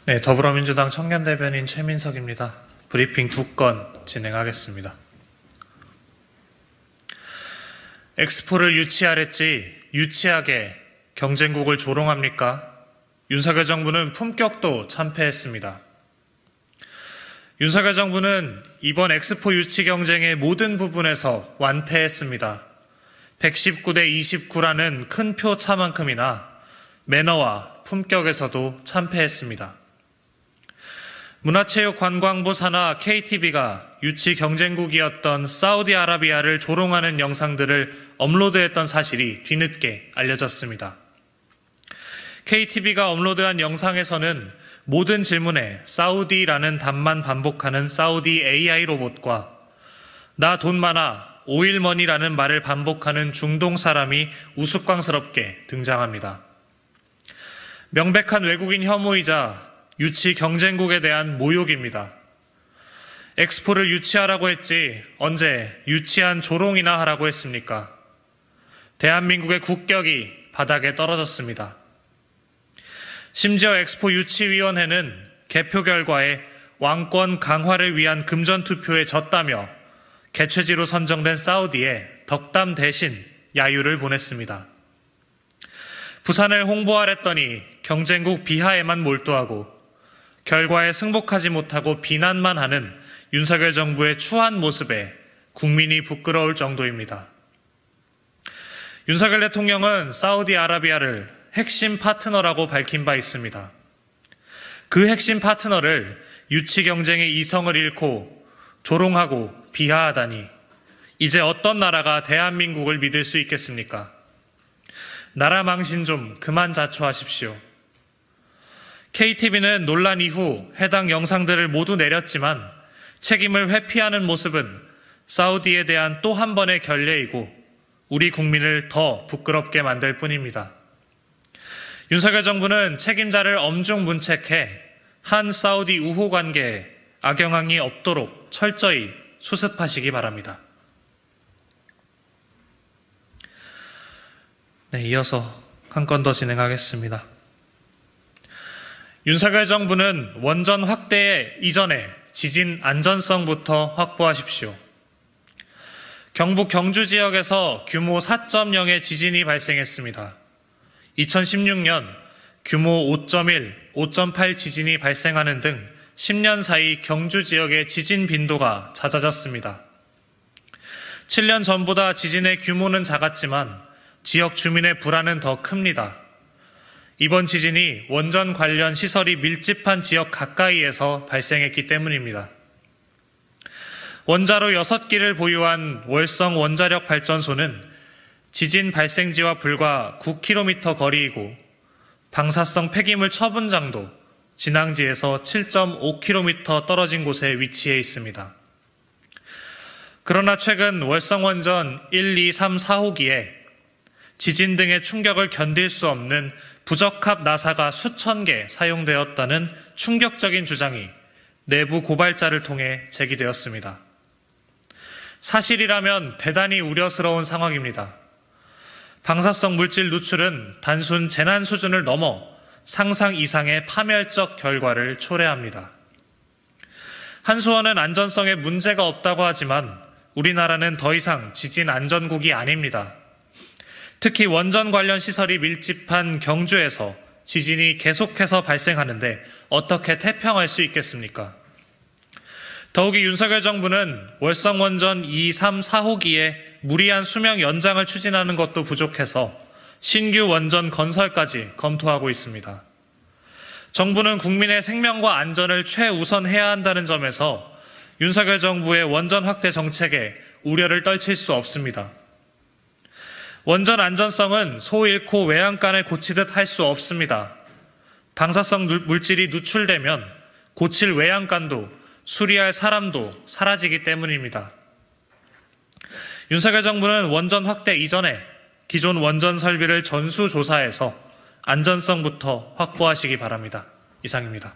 네, 더불어민주당 청년대변인 최민석입니다. 브리핑 2건 진행하겠습니다. 엑스포를 유치하랬지 유치하게 경쟁국을 조롱합니까? 윤석열 정부는 품격도 참패했습니다. 윤석열 정부는 이번 엑스포 유치 경쟁의 모든 부분에서 완패했습니다. 119대 29라는 큰 표 차만큼이나 매너와 품격에서도 참패했습니다. 문화체육관광부 산하 KTV가 유치 경쟁국이었던 사우디아라비아를 조롱하는 영상들을 업로드했던 사실이 뒤늦게 알려졌습니다. KTV가 업로드한 영상에서는 모든 질문에 사우디라는 답만 반복하는 사우디 AI 로봇과 나 돈 많아 오일머니라는 말을 반복하는 중동 사람이 우스꽝스럽게 등장합니다. 명백한 외국인 혐오이자 유치 경쟁국에 대한 모욕입니다. 엑스포를 유치하라고 했지 언제 유치한 조롱이나 하라고 했습니까? 대한민국의 국격이 바닥에 떨어졌습니다. 심지어 엑스포 유치위원회는 개표 결과에 왕권 강화를 위한 금전투표에 졌다며 개최지로 선정된 사우디에 덕담 대신 야유를 보냈습니다. 부산을 홍보하랬더니 경쟁국 비하에만 몰두하고 결과에 승복하지 못하고 비난만 하는 윤석열 정부의 추한 모습에 국민이 부끄러울 정도입니다. 윤석열 대통령은 사우디아라비아를 핵심 파트너라고 밝힌 바 있습니다. 그 핵심 파트너를 유치 경쟁의 이성을 잃고 조롱하고 비하하다니 이제 어떤 나라가 대한민국을 믿을 수 있겠습니까? 나라 망신 좀 그만 자초하십시오. KTV는 논란 이후 해당 영상들을 모두 내렸지만 책임을 회피하는 모습은 사우디에 대한 또 한 번의 결례이고 우리 국민을 더 부끄럽게 만들 뿐입니다. 윤석열 정부는 책임자를 엄중 문책해 한 사우디 우호 관계에 악영향이 없도록 철저히 수습하시기 바랍니다. 네, 이어서 한 건 더 진행하겠습니다. 윤석열 정부는 원전 확대 이전에 지진 안전성부터 확보하십시오. 경북 경주 지역에서 규모 4.0의 지진이 발생했습니다. 2016년 규모 5.1, 5.8 지진이 발생하는 등 10년 사이 경주 지역의 지진 빈도가 잦아졌습니다. 7년 전보다 지진의 규모는 작았지만 지역 주민의 불안은 더 큽니다. 이번 지진이 원전 관련 시설이 밀집한 지역 가까이에서 발생했기 때문입니다. 원자로 6기를 보유한 월성 원자력 발전소는 지진 발생지와 불과 9km 거리이고 방사성 폐기물 처분장도 진앙지에서 7.5km 떨어진 곳에 위치해 있습니다. 그러나 최근 월성 원전 1, 2, 3, 4호기에 지진 등의 충격을 견딜 수 없는 부적합 나사가 수천 개 사용되었다는 충격적인 주장이 내부 고발자를 통해 제기되었습니다. 사실이라면 대단히 우려스러운 상황입니다. 방사성 물질 누출은 단순 재난 수준을 넘어 상상 이상의 파멸적 결과를 초래합니다. 한수원은 안전성에 문제가 없다고 하지만 우리나라는 더 이상 지진 안전국이 아닙니다. 특히 원전 관련 시설이 밀집한 경주에서 지진이 계속해서 발생하는데 어떻게 태평할 수 있겠습니까? 더욱이 윤석열 정부는 월성 원전 2, 3, 4호기에 무리한 수명 연장을 추진하는 것도 부족해서 신규 원전 건설까지 검토하고 있습니다. 정부는 국민의 생명과 안전을 최우선해야 한다는 점에서 윤석열 정부의 원전 확대 정책에 우려를 떨칠 수 없습니다. 원전 안전성은 소 잃고 외양간을 고치듯 할 수 없습니다. 방사성 물질이 누출되면 고칠 외양간도 수리할 사람도 사라지기 때문입니다. 윤석열 정부는 원전 확대 이전에 기존 원전 설비를 전수조사해서 안전성부터 확보하시기 바랍니다. 이상입니다.